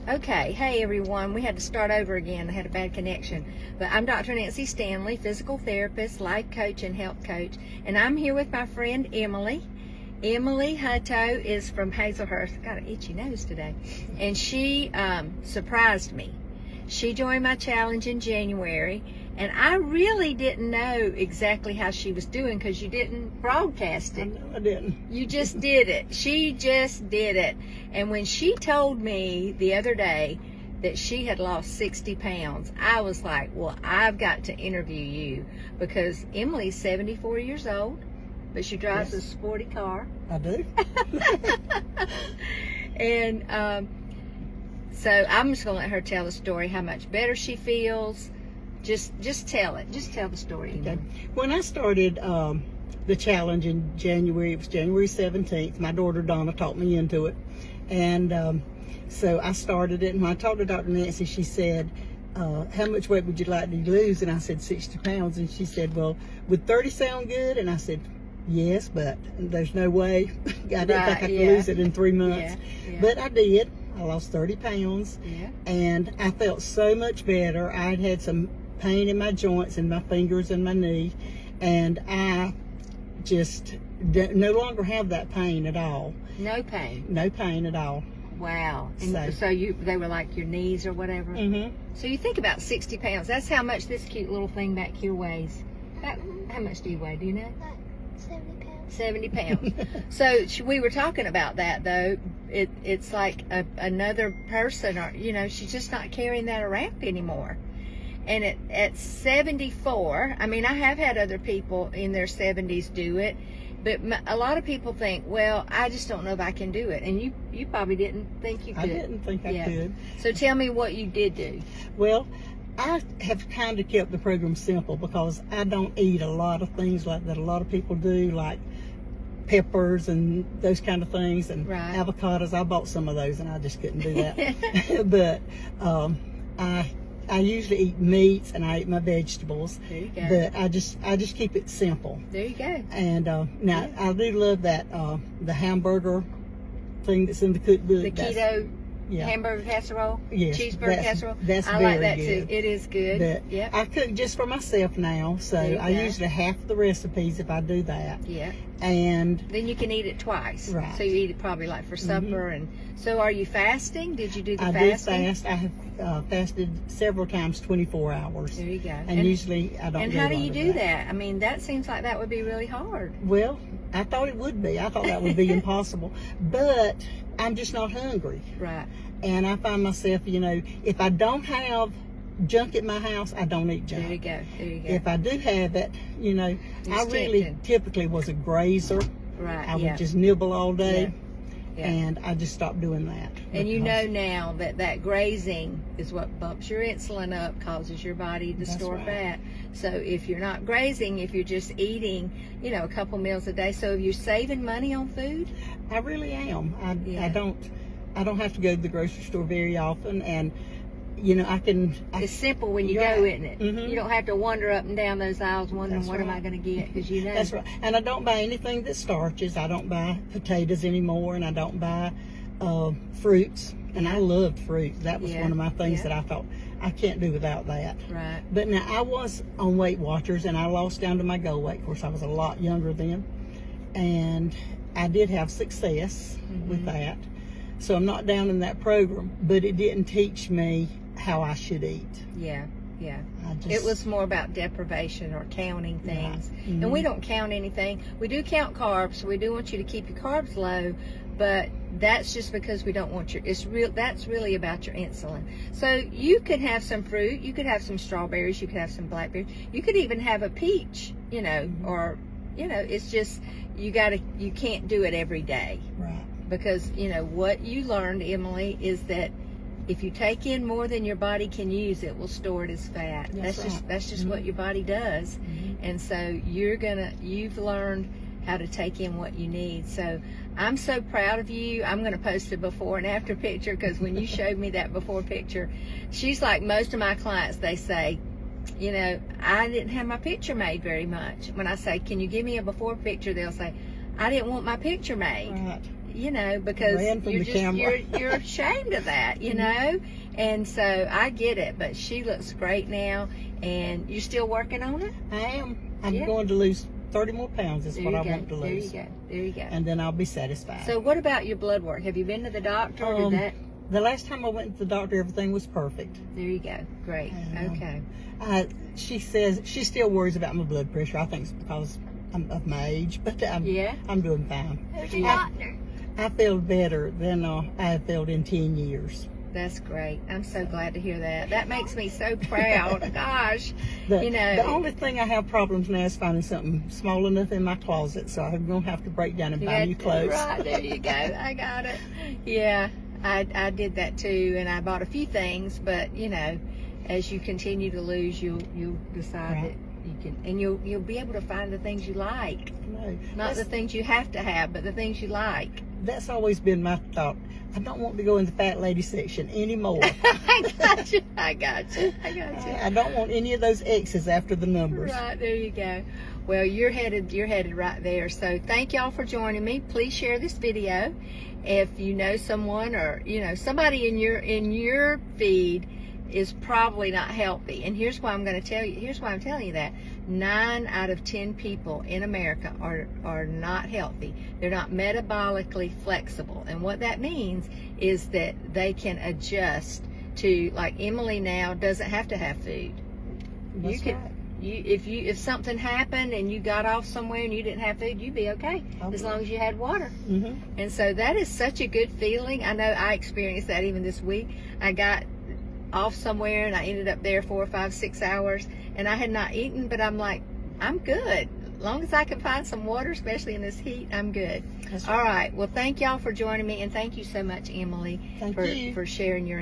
Okay, hey everyone, we had to start over again. I had a bad connection. But I'm Dr. Nancy Stanley, physical therapist, life coach, and health coach. And I'm here with my friend Emily. Emily Hutto is from Hazelhurst. Got an itchy nose today. And she surprised me. She joined my challenge in January. And I really didn't know exactly how she was doing because you didn't broadcast it. No, I didn't. You just did it. She just did it. And when she told me the other day that she had lost 60 pounds, I was like, well, I've got to interview you because Emily's 74 years old, but she drives a sporty car. I do. And so I'm just going to let her tell the story, how much better she feels. Just tell it. Just tell the story. Okay. When I started the challenge in January, it was January 17th. My daughter Donna talked me into it. And so I started it. And when I talked to Dr. Nancy, she said, how much weight would you like to lose? And I said 60 pounds. And she said, well, would 30 sound good? And I said, yes, but there's no way. I didn't think I could lose it in 3 months. Yeah. But I did. I lost 30 pounds. Yeah. And I felt so much better. I had some pain in my joints and my fingers and my knee, and I just no longer have that pain at all. No pain. No pain at all. Wow. And so they were like your knees or whatever. Mm-hmm. So you think about 60 pounds. That's how much this cute little thing back here weighs. How much do you weigh? Do you know? 70 pounds. 70 pounds. So we were talking about that though. It's like another person, or she's just not carrying that around anymore. And at 74, I mean, I have had other people in their 70s do it, but a lot of people think, well, I just don't know if I can do it. And you probably didn't think you could. I didn't think I could. So tell me what you did do. Well, I have kind of kept the program simple because I don't eat a lot of things like that a lot of people do, like peppers and those kind of things, and avocados. I bought some of those and I just couldn't do that. But I usually eat meats and I eat my vegetables. There you go. But I just keep it simple. There you go. And now I do love that the hamburger thing that's in the cookbook. The keto hamburger casserole, cheeseburger casserole. That's I like that too. It is good. But I cook just for myself now, so I usually half the recipes if I do that. Yeah. And then you can eat it twice. Right. So you eat it probably like for supper. And so are you fasting? Did you do the fasting? I do fast. I have fasted several times, 24 hours. There you go. And usually I don't. And how do you do that? I mean, that seems like that would be really hard. Well, I thought it would be. I thought that would be impossible. But I'm just not hungry. Right. And I find myself, if I don't have junk at my house, I don't eat junk. There you go. There you go. If I do have it, I really typically was a grazer. Right. I would just nibble all day. Yeah. And I just stopped doing that. And you know now that grazing is what bumps your insulin up, causes your body to store fat. So if you're not grazing, if you're just eating, a couple meals a day, so if you're saving money on food? I really am. I don't have to go to the grocery store very often, and it's simple when you go, isn't it? Mm-hmm. You don't have to wander up and down those aisles wondering what am I going to get, because That's right. And I don't buy anything that starches. I don't buy potatoes anymore, and I don't buy fruits. And I loved fruit. That was one of my things that I thought I can't do without that. Right. But now I was on Weight Watchers, and I lost down to my goal weight. Of course, I was a lot younger then, and I did have success with that. So I'm not down in that program, but it didn't teach me how I should eat. Yeah. It was more about deprivation or counting things. Right. And we don't count anything. We do count carbs, so we do want you to keep your carbs low, but that's just because we don't want that's really about your insulin. So you could have some fruit, you could have some strawberries, you could have some blackberries, you could even have a peach, or it's just you can't do it every day. Right. Because what you learned, Emily, is that if you take in more than your body can use, it will store it as fat. That's just what your body does. And so you've learned how to take in what you need. So I'm so proud of you. I'm going to post a before and after picture, because when you showed me that before picture, she's like most of my clients. They say, I didn't have my picture made very much. When I say, can you give me a before picture, they'll say, I didn't want my picture made. Right. you know, because Ran from you're the just camera. you're ashamed of that, you know. And so I get it, but she looks great now. And you're still working on it? I am. I'm Yeah. going to lose 30 more pounds is There what you I go. want to lose. There you go. There you go. And then I'll be satisfied. So what about your blood work? Have you been to the doctor? Did that? The last time I went to the doctor, everything was perfect. There you go. Great. Okay. She says she still worries about my blood pressure. I think it's because of my age, but I'm doing fine. Who's your doctor? I feel better than I have felt in 10 years. That's great. I'm so glad to hear that. That makes me so proud. Gosh, you know. The only thing I have problems now is finding something small enough in my closet, so I'm going to have to break down and buy new clothes. Right, there you go. I got it. Yeah, I did that too, and I bought a few things, but, you know, as you continue to lose, you'll decide that you can, and you'll be able to find the things you like. No, Not the things you have to have, but the things you like. That's always been my thought. I don't want to go in the fat lady section anymore. I got you. I got you. I got you. I don't want any of those X's after the numbers. Right, there you go. Well, you're headed right there. So thank y'all for joining me. Please share this video. If you know someone, or you know somebody in your feed is probably not healthy. And here's why I'm going to tell you. Here's why I'm telling you that. 9 out of 10 people in America are not healthy. They're not metabolically flexible. And what that means is that they can adjust to, like Emily now doesn't have to have food. That's right. If something happened and you got off somewhere and you didn't have food, you'd be okay, as long as you had water. And so that is such a good feeling. I know I experienced that even this week. I got off somewhere and I ended up there 4, 5, 6 hours, and I had not eaten, but I'm like, I'm good. As long as I can find some water, especially in this heat, I'm good. All right. Well, thank y'all for joining me, and thank you so much, Emily, for sharing your